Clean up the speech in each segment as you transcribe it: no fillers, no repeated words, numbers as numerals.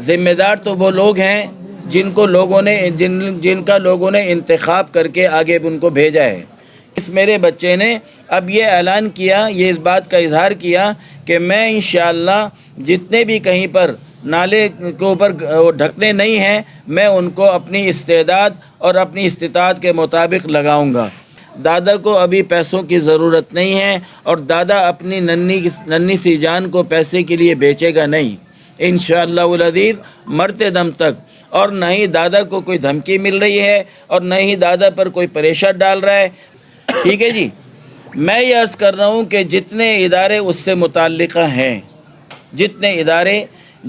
ذمہ دار تو وہ لوگ ہیں جن کا لوگوں نے انتخاب کر کے آگے ان کو بھیجا ہے۔ اس میرے بچے نے اب یہ اعلان کیا، یہ اس بات کا اظہار کیا کہ میں انشاءاللہ جتنے بھی کہیں پر نالے کے اوپر ڈھکنے نہیں ہیں، میں ان کو اپنی استعداد اور اپنی استطاعت کے مطابق لگاؤں گا۔ دادا کو ابھی پیسوں کی ضرورت نہیں ہے اور دادا اپنی ننھی سی جان کو پیسے کے لیے بیچے گا نہیں انشاءاللہ العزیز مرتے دم تک، اور نہ ہی دادا کو کوئی دھمکی مل رہی ہے اور نہ ہی دادا پر کوئی پریشر ڈال رہا ہے۔ ٹھیک ہے جی، میں یہ عرض کر رہا ہوں کہ جتنے ادارے اس سے متعلقہ ہیں، جتنے ادارے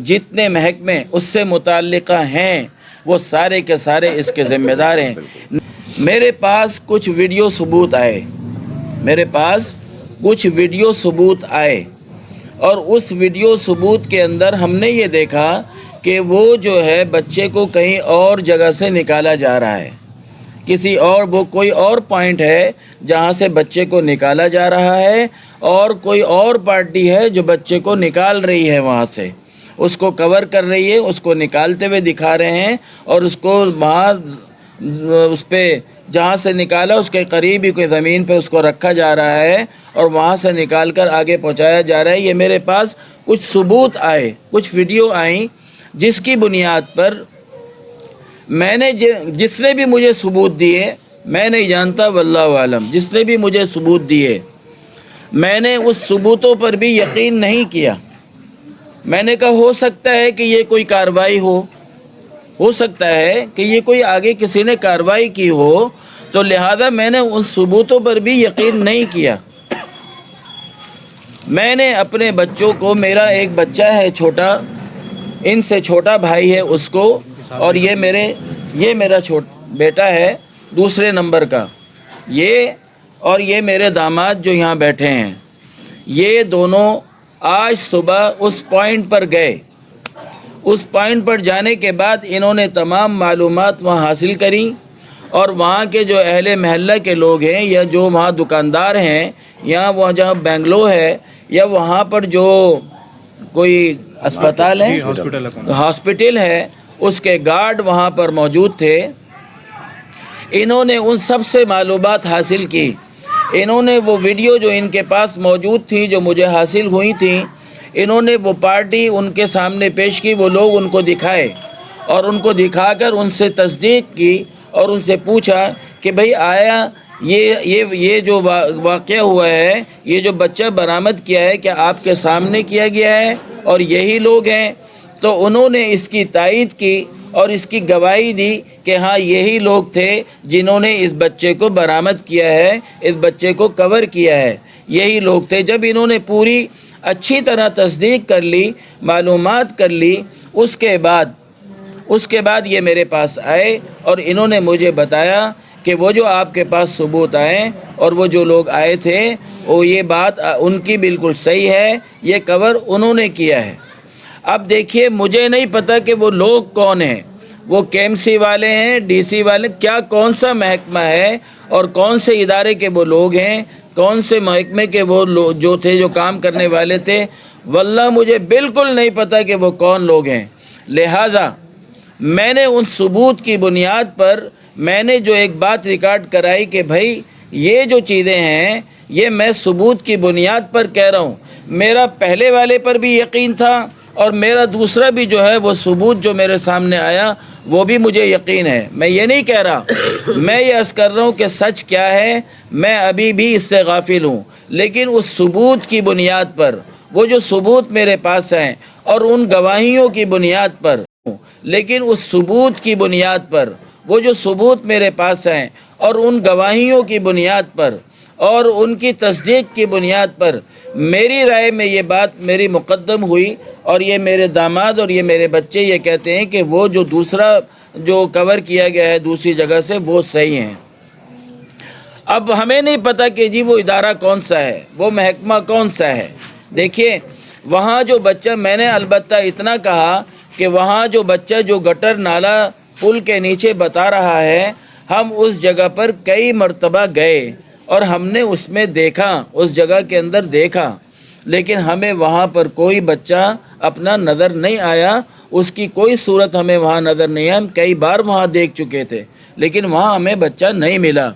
جتنے محکمے اس سے متعلقہ ہیں، وہ سارے کے سارے اس کے ذمہ دار ہیں۔ میرے پاس کچھ ویڈیو ثبوت آئے اور اس ویڈیو ثبوت کے اندر ہم نے یہ دیکھا کہ وہ جو ہے بچے کو کہیں اور جگہ سے نکالا جا رہا ہے، کسی اور وہ کوئی اور پوائنٹ ہے جہاں سے بچے کو نکالا جا رہا ہے، اور کوئی اور پارٹی ہے جو بچے کو نکال رہی ہے، وہاں سے اس کو کور کر رہی ہے، اس کو نکالتے ہوئے دکھا رہے ہیں، اور اس کو وہاں اس پہ جہاں سے نکالا اس کے قریب ہی کوئی زمین پہ اس کو رکھا جا رہا ہے اور وہاں سے نکال کر آگے پہنچایا جا رہا ہے۔ یہ میرے پاس کچھ ثبوت آئے، کچھ ویڈیو آئیں، جس کی بنیاد پر میں نے جس نے بھی مجھے ثبوت دیے، میں نہیں جانتا واللہ عالم، جس نے بھی مجھے ثبوت دیے، میں نے اس ثبوتوں پر بھی یقین نہیں کیا۔ میں نے کہا ہو سکتا ہے کہ یہ کوئی کارروائی ہو سکتا ہے کہ یہ کوئی آگے کسی نے کارروائی کی ہو، تو لہذا میں نے ان ثبوتوں پر بھی یقین نہیں کیا۔ میں نے اپنے بچوں کو، میرا ایک بچہ ہے چھوٹا، ان سے چھوٹا بھائی ہے اس کو، اور یہ میرا بیٹا ہے دوسرے نمبر کا، یہ میرے داماد جو یہاں بیٹھے ہیں، یہ دونوں آج صبح اس پوائنٹ پر گئے۔ اس پوائنٹ پر جانے کے بعد انہوں نے تمام معلومات وہاں حاصل کریں، اور وہاں کے جو اہل محلہ کے لوگ ہیں یا جو وہاں دکاندار ہیں، یا وہاں جہاں بنگلو ہے یا وہاں پر جو کوئی اسپتال ہے، ہاسپٹل ہے، اس کے گارڈ وہاں پر موجود تھے۔ انہوں نے ان سب سے معلومات حاصل کی، انہوں نے وہ ویڈیو جو ان کے پاس موجود تھی، جو مجھے حاصل ہوئی تھیں، انہوں نے وہ پارٹی ان کے سامنے پیش کی، وہ لوگ ان کو دکھائے، اور ان کو دکھا کر ان سے تصدیق کی اور ان سے پوچھا کہ بھئی آیا یہ جو واقعہ ہوا ہے، یہ جو بچہ برآمد کیا ہے، کیا آپ کے سامنے کیا گیا ہے اور یہی لوگ ہیں؟ تو انہوں نے اس کی تائید کی اور اس کی گواہی دی کہ ہاں یہی لوگ تھے جنہوں نے اس بچے کو برآمد کیا ہے، اس بچے کو کور کیا ہے، یہی لوگ تھے۔ جب انہوں نے پوری اچھی طرح تصدیق کر لی، معلومات کر لی، اس کے بعد یہ میرے پاس آئے اور انہوں نے مجھے بتایا کہ وہ جو آپ کے پاس ثبوت آئے اور وہ جو لوگ آئے تھے، وہ یہ بات ان کی بالکل صحیح ہے، یہ کور انہوں نے کیا ہے۔ اب دیکھیے، مجھے نہیں پتہ کہ وہ لوگ کون ہیں، وہ KMC والے ہیں، DC والے، کون سا محکمہ ہے اور کون سے ادارے کے وہ لوگ ہیں، کون سے محکمے کے وہ لوگ جو تھے، جو کام کرنے والے تھے، واللہ مجھے بالکل نہیں پتہ کہ وہ کون لوگ ہیں۔ لہٰذا میں نے ان ثبوت کی بنیاد پر میں نے جو ایک بات ریکارڈ کرائی کہ بھائی یہ جو چیزیں ہیں، یہ میں ثبوت کی بنیاد پر کہہ رہا ہوں۔ میرا پہلے والے پر بھی یقین تھا اور میرا دوسرا بھی جو ہے وہ ثبوت جو میرے سامنے آیا وہ بھی مجھے یقین ہے۔ میں یہ نہیں کہہ رہا، میں یہ عرض کر رہا ہوں کہ سچ کیا ہے، میں ابھی بھی اس سے غافل ہوں، لیکن اس ثبوت کی بنیاد پر، وہ جو ثبوت میرے پاس ہیں اور ان گواہیوں کی بنیاد پر، لیکن اس ثبوت کی بنیاد پر، وہ جو ثبوت میرے پاس ہیں اور ان گواہیوں کی بنیاد پر اور ان کی تصدیق کی بنیاد پر میری رائے میں یہ بات میری مقدم ہوئی، اور یہ میرے داماد اور یہ میرے بچے یہ کہتے ہیں کہ وہ جو دوسرا جو کور کیا گیا ہے دوسری جگہ سے، وہ صحیح ہیں۔ اب ہمیں نہیں پتہ کہ جی وہ ادارہ کون سا ہے، وہ محکمہ کون سا ہے۔ دیکھیے وہاں جو بچہ، میں نے البتہ اتنا کہا کہ وہاں جو بچہ جو گٹر نالا پل کے نیچے بتا رہا ہے، ہم اس جگہ پر کئی مرتبہ گئے اور ہم نے اس میں دیکھا، اس جگہ کے اندر دیکھا، لیکن ہمیں وہاں پر کوئی بچہ اپنا نظر نہیں آیا۔ اس کی کوئی صورت ہمیں وہاں نظر نہیں ہے. ہم کئی بار وہاں دیکھ چکے تھے لیکن وہاں ہمیں بچہ نہیں ملا.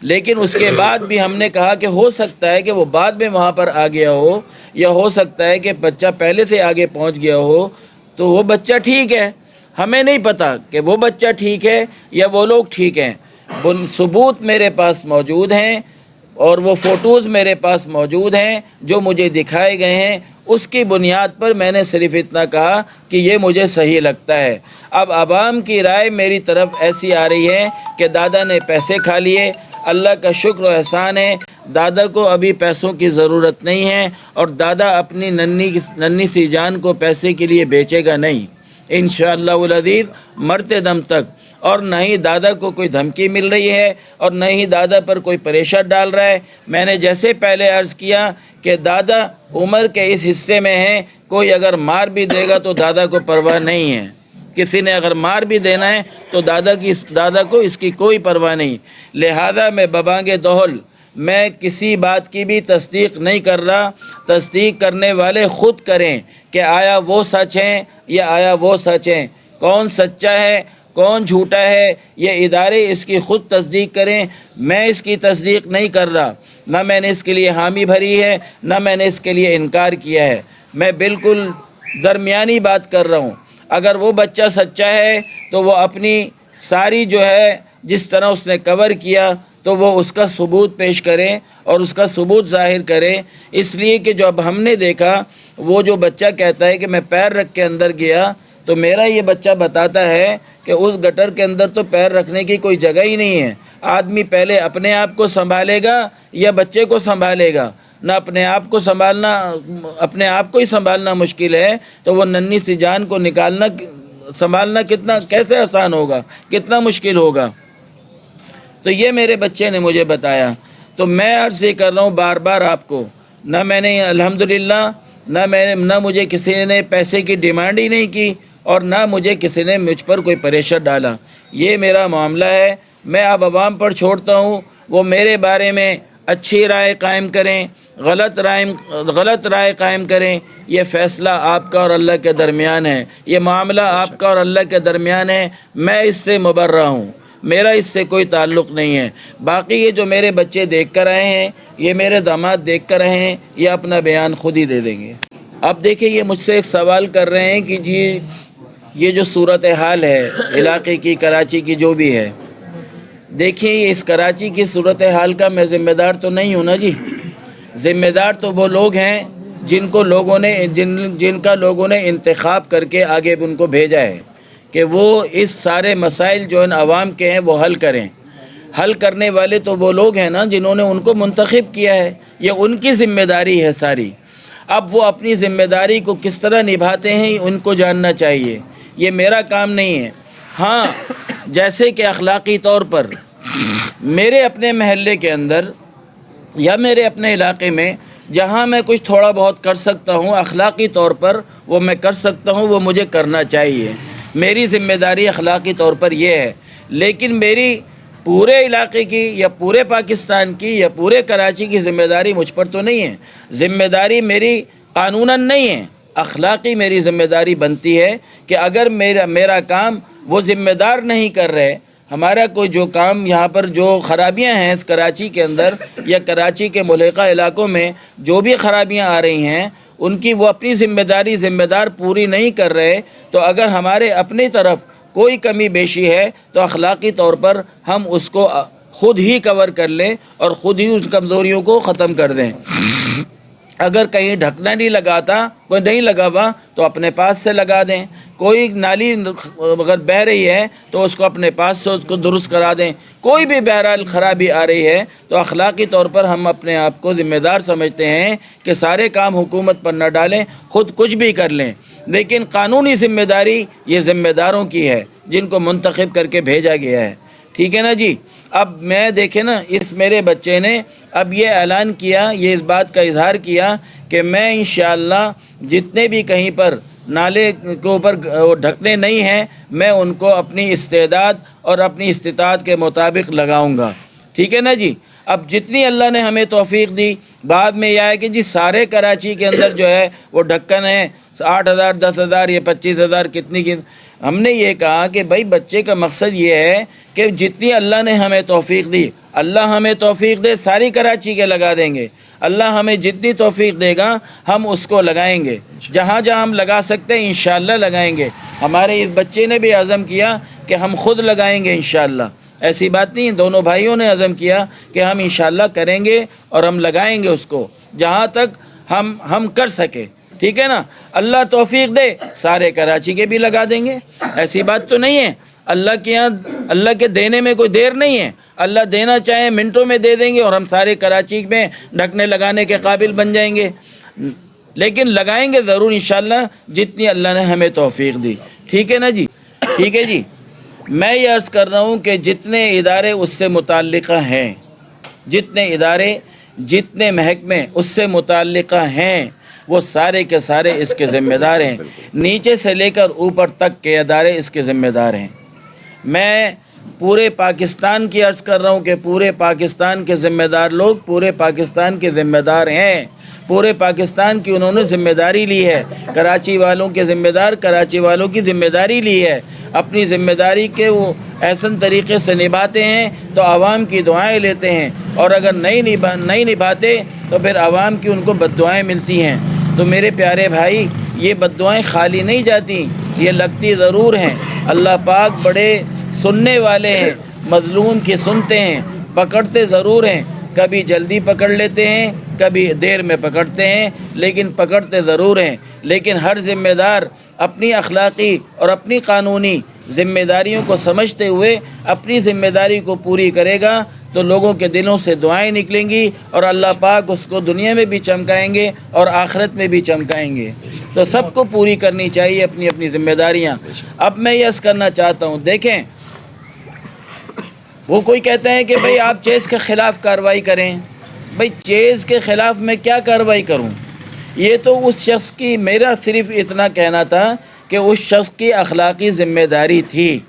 لیکن اس کے بعد بھی ہم نے کہا کہ ہو سکتا ہے کہ وہ بعد میں وہاں پر آ گیا ہو, یا ہو سکتا ہے کہ بچہ پہلے سے آگے پہنچ گیا ہو, تو وہ بچہ ٹھیک ہے. ہمیں نہیں پتہ کہ وہ بچہ ٹھیک ہے یا وہ لوگ ٹھیک ہیں. ثبوت میرے پاس موجود ہیں اور وہ فوٹوز میرے پاس موجود ہیں جو مجھے دکھائے گئے ہیں. اس کی بنیاد پر میں نے صرف اتنا کہا کہ یہ مجھے صحیح لگتا ہے. اب عوام کی رائے میری طرف ایسی آ رہی ہے کہ دادا نے پیسے کھا لیے. اللہ کا شکر و احسان ہے, دادا کو ابھی پیسوں کی ضرورت نہیں ہے اور دادا اپنی ننھی سی جان کو پیسے کے لیے بیچے گا نہیں انشاءاللہ العزیز مرتے دم تک. اور نہ ہی دادا کو کوئی دھمکی مل رہی ہے اور نہ ہی دادا پر کوئی پریشر ڈال رہا ہے. میں نے جیسے پہلے عرض کیا کہ دادا عمر کے اس حصے میں ہیں, کوئی اگر مار بھی دے گا تو دادا کو پرواہ نہیں ہے. کسی نے اگر مار بھی دینا ہے تو دادا کو اس کی کوئی پرواہ نہیں. لہذا میں ببانگ دہل میں کسی بات کی بھی تصدیق نہیں کر رہا. تصدیق کرنے والے خود کریں کہ آیا وہ سچ ہیں یا آیا وہ سچ ہیں, کون سچا ہے کون جھوٹا ہے, یہ ادارے اس کی خود تصدیق کریں. میں اس کی تصدیق نہیں کر رہا, نہ میں نے اس کے لیے حامی بھری ہے نہ میں نے اس کے لیے انکار کیا ہے. میں بالکل درمیانی بات کر رہا ہوں. اگر وہ بچہ سچا ہے تو وہ اپنی ساری جو ہے جس طرح اس نے کور کیا تو وہ اس کا ثبوت پیش کریں اور اس کا ثبوت ظاہر کریں. اس لیے کہ جو اب ہم نے دیکھا وہ جو بچہ کہتا ہے کہ میں پیر رکھ کے اندر گیا, تو میرا یہ بچہ بتاتا ہے کہ اس گٹر کے اندر تو پیر رکھنے کی کوئی جگہ ہی نہیں ہے. آدمی پہلے اپنے آپ کو سنبھالے گا یا بچے کو سنبھالے گا؟ نہ اپنے آپ کو سنبھالنا, اپنے آپ کو ہی سنبھالنا مشکل ہے تو وہ ننھی سی جان کو نکالنا سنبھالنا کیسے آسان ہوگا, کتنا مشکل ہوگا. تو یہ میرے بچے نے مجھے بتایا. تو میں عرض یہ کر رہا ہوں بار بار آپ کو, نہ میں نے الحمدللہ نہ مجھے کسی نے پیسے کی ڈیمانڈ ہی نہیں کی اور نہ مجھے کسی نے مجھ پر کوئی پریشر ڈالا. یہ میرا معاملہ ہے. میں اب عوام پر چھوڑتا ہوں, وہ میرے بارے میں اچھی رائے قائم کریں, غلط رائے قائم کریں. یہ فیصلہ آپ کا اور اللہ کے درمیان ہے, یہ معاملہ آپ کا اور اللہ کے درمیان ہے. میں اس سے مبرہ ہوں, میرا اس سے کوئی تعلق نہیں ہے. باقی یہ جو میرے بچے دیکھ کر آئے ہیں, یہ میرے داماد دیکھ کر آئے ہیں, یہ اپنا بیان خود ہی دے دیں گے. اب دیکھیں یہ مجھ سے ایک سوال کر رہے ہیں کہ جی یہ جو صورتحال ہے علاقے کی, کراچی کی جو بھی ہے, دیکھیں اس کراچی کی صورتحال کا میں ذمہ دار تو نہیں ہوں نا جی. ذمہ دار تو وہ لوگ ہیں جن کا لوگوں نے انتخاب کر کے آگے ان کو بھیجا ہے کہ وہ اس سارے مسائل جو ان عوام کے ہیں وہ حل کریں. حل کرنے والے تو وہ لوگ ہیں نا جنہوں نے ان کو منتخب کیا ہے, یہ ان کی ذمہ داری ہے ساری. اب وہ اپنی ذمہ داری کو کس طرح نبھاتے ہیں ان کو جاننا چاہیے, یہ میرا کام نہیں ہے. ہاں جیسے کہ اخلاقی طور پر میرے اپنے محلے کے اندر یا میرے اپنے علاقے میں جہاں میں کچھ تھوڑا بہت کر سکتا ہوں اخلاقی طور پر وہ میں کر سکتا ہوں, وہ مجھے کرنا چاہیے. میری ذمہ داری اخلاقی طور پر یہ ہے. لیکن میری پورے علاقے کی یا پورے پاکستان کی یا پورے کراچی کی ذمہ داری مجھ پر تو نہیں ہے. ذمہ داری میری قانوناً نہیں ہے, اخلاقی میری ذمہ داری بنتی ہے کہ اگر میرا کام وہ ذمہ دار نہیں کر رہے, ہمارا کوئی جو کام یہاں پر جو خرابیاں ہیں اس کراچی کے اندر یا کراچی کے ملحقہ علاقوں میں جو بھی خرابیاں آ رہی ہیں ان کی وہ اپنی ذمہ دار پوری نہیں کر رہے, تو اگر ہمارے اپنی طرف کوئی کمی بیشی ہے تو اخلاقی طور پر ہم اس کو خود ہی کور کر لیں اور خود ہی اس کمزوریوں کو ختم کر دیں. اگر کہیں ڈھکنا نہیں لگاتا, کوئی نہیں لگا ہوا تو اپنے پاس سے لگا دیں. کوئی نالی اگر بہہ رہی ہے تو اس کو اپنے پاس سے اس کو درست کرا دیں. کوئی بھی بہرحال خرابی آ رہی ہے تو اخلاقی طور پر ہم اپنے آپ کو ذمہ دار سمجھتے ہیں کہ سارے کام حکومت پر نہ ڈالیں, خود کچھ بھی کر لیں. لیکن قانونی ذمہ داری یہ ذمہ داروں کی ہے جن کو منتخب کر کے بھیجا گیا ہے. ٹھیک ہے نا جی. اب میں دیکھیں نا اس میرے بچے نے اب یہ اعلان کیا, یہ اس بات کا اظہار کیا کہ میں انشاءاللہ جتنے بھی کہیں پر نالے کے اوپر ڈھکنے نہیں ہیں میں ان کو اپنی استعداد اور اپنی استطاعت کے مطابق لگاؤں گا. ٹھیک ہے نا جی. اب جتنی اللہ نے ہمیں توفیق دی, بعد میں یہ ہے کہ جی سارے کراچی کے اندر جو ہے وہ ڈھکن ہیں, 8,000 10,000 یا 25,000 کتنی کی. ہم نے یہ کہا کہ بھائی بچے کا مقصد یہ ہے کہ جتنی اللہ نے ہمیں توفیق دی، اللہ ہمیں توفیق دے ساری کراچی کے لگا دیں گے. اللہ ہمیں جتنی توفیق دے گا ہم اس کو لگائیں گے، جہاں جہاں ہم لگا سکتے ہیں انشاءاللہ لگائیں گے. ہمارے اس بچے نے بھی عزم کیا کہ ہم خود لگائیں گے انشاءاللہ. ایسی بات نہیں، دونوں بھائیوں نے عزم کیا کہ ہم انشاءاللہ کریں گے اور ہم لگائیں گے اس کو جہاں تک ہم کر سکے. ٹھیک ہے نا؟ اللہ توفیق دے سارے کراچی کے بھی لگا دیں گے. ایسی بات تو نہیں ہے. اللہ کے یہاں اللہ کے دینے میں کوئی دیر نہیں ہے. اللہ دینا چاہے منٹوں میں دے دیں گے اور ہم سارے کراچی میں ڈھکنے لگانے کے قابل بن جائیں گے. لیکن لگائیں گے ضرور انشاءاللہ جتنی اللہ نے ہمیں توفیق دی. ٹھیک ہے نا جی؟ ٹھیک ہے جی. میں یہ عرض کر رہا ہوں کہ جتنے ادارے اس سے متعلقہ ہیں، جتنے ادارے جتنے محکمے اس سے متعلقہ ہیں، وہ سارے کے سارے اس کے ذمہ دار ہیں. نیچے سے لے کر اوپر تک کے ادارے اس کے ذمہ دار ہیں. میں پورے پاکستان کی عرض کر رہا ہوں کہ پورے پاکستان کے ذمہ دار لوگ پورے پاکستان کے ذمہ دار ہیں. پورے پاکستان کی انہوں نے ذمہ داری لی ہے. کراچی والوں کے ذمہ دار کراچی والوں کی ذمہ داری لی ہے. اپنی ذمہ داری کے وہ احسن طریقے سے نبھاتے ہیں تو عوام کی دعائیں لیتے ہیں، اور اگر نہیں نبھاتے تو پھر عوام کی ان کو بد دعائیں ملتی ہیں. تو میرے پیارے بھائی، یہ بد دعائیں خالی نہیں جاتی، یہ لگتی ضرور ہیں. اللہ پاک بڑے سننے والے ہیں، مظلوم کی سنتے ہیں، پکڑتے ضرور ہیں. کبھی جلدی پکڑ لیتے ہیں، کبھی دیر میں پکڑتے ہیں، لیکن پکڑتے ضرور ہیں. لیکن ہر ذمہ دار اپنی اخلاقی اور اپنی قانونی ذمہ داریوں کو سمجھتے ہوئے اپنی ذمہ داری کو پوری کرے گا تو لوگوں کے دلوں سے دعائیں نکلیں گی اور اللہ پاک اس کو دنیا میں بھی چمکائیں گے اور آخرت میں بھی چمکائیں گے. تو سب کو پوری کرنی چاہیے اپنی اپنی ذمہ داریاں. اب میں یہ عرض کرنا چاہتا ہوں، دیکھیں وہ کوئی کہتے ہیں کہ بھئی آپ چیز کے خلاف کارروائی کریں. بھئی چیز کے خلاف میں کیا کارروائی کروں؟ یہ تو اس شخص کی، میرا صرف اتنا کہنا تھا کہ اس شخص کی اخلاقی ذمہ داری تھی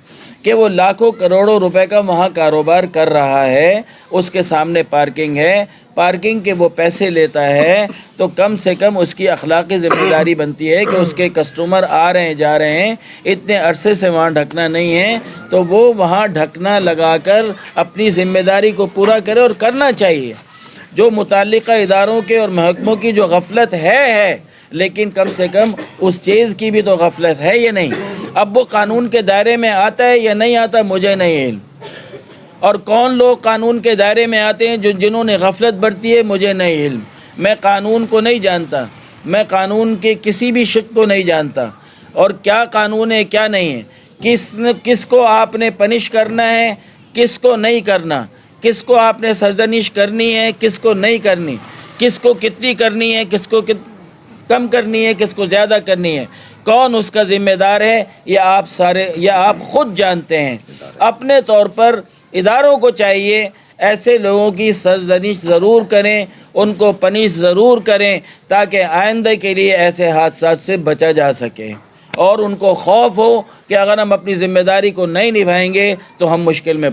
کہ وہ لاکھوں کروڑوں روپے کا وہاں کاروبار کر رہا ہے، اس کے سامنے پارکنگ ہے، پارکنگ کے وہ پیسے لیتا ہے، تو کم سے کم اس کی اخلاقی ذمہ داری بنتی ہے کہ اس کے کسٹمر آ رہے ہیں جا رہے ہیں، اتنے عرصے سے وہاں ڈھکنا نہیں ہے، تو وہ وہاں ڈھکنا لگا کر اپنی ذمہ داری کو پورا کرے. اور کرنا چاہیے. جو متعلقہ اداروں کے اور محکموں کی جو غفلت ہے لیکن کم سے کم اس چیز کی بھی تو غفلت ہے یا نہیں. اب وہ قانون کے دائرے میں آتا ہے یا نہیں آتا مجھے نہیں علم، اور کون لوگ قانون کے دائرے میں آتے ہیں جنہوں نے غفلت برتی ہے مجھے نہیں علم. میں قانون کو نہیں جانتا، میں قانون کے کسی بھی شق کو نہیں جانتا، اور کیا قانون ہے کیا نہیں ہے، کس کو آپ نے پنش کرنا ہے، کس کو نہیں کرنا، کس کو آپ نے سرزنش کرنی ہے، کس کو نہیں کرنی، کس کو کتنی کرنی ہے، کس کو کم کرنی ہے، کس کو زیادہ کرنی ہے، کون اس کا ذمہ دار ہے، یہ آپ خود جانتے ہیں. اپنے طور پر اداروں کو چاہیے ایسے لوگوں کی سرزنش ضرور کریں، ان کو پنش ضرور کریں تاکہ آئندہ کے لیے ایسے حادثات سے بچا جا سکے، اور ان کو خوف ہو کہ اگر ہم اپنی ذمہ داری کو نہیں نبھائیں گے تو ہم مشکل میں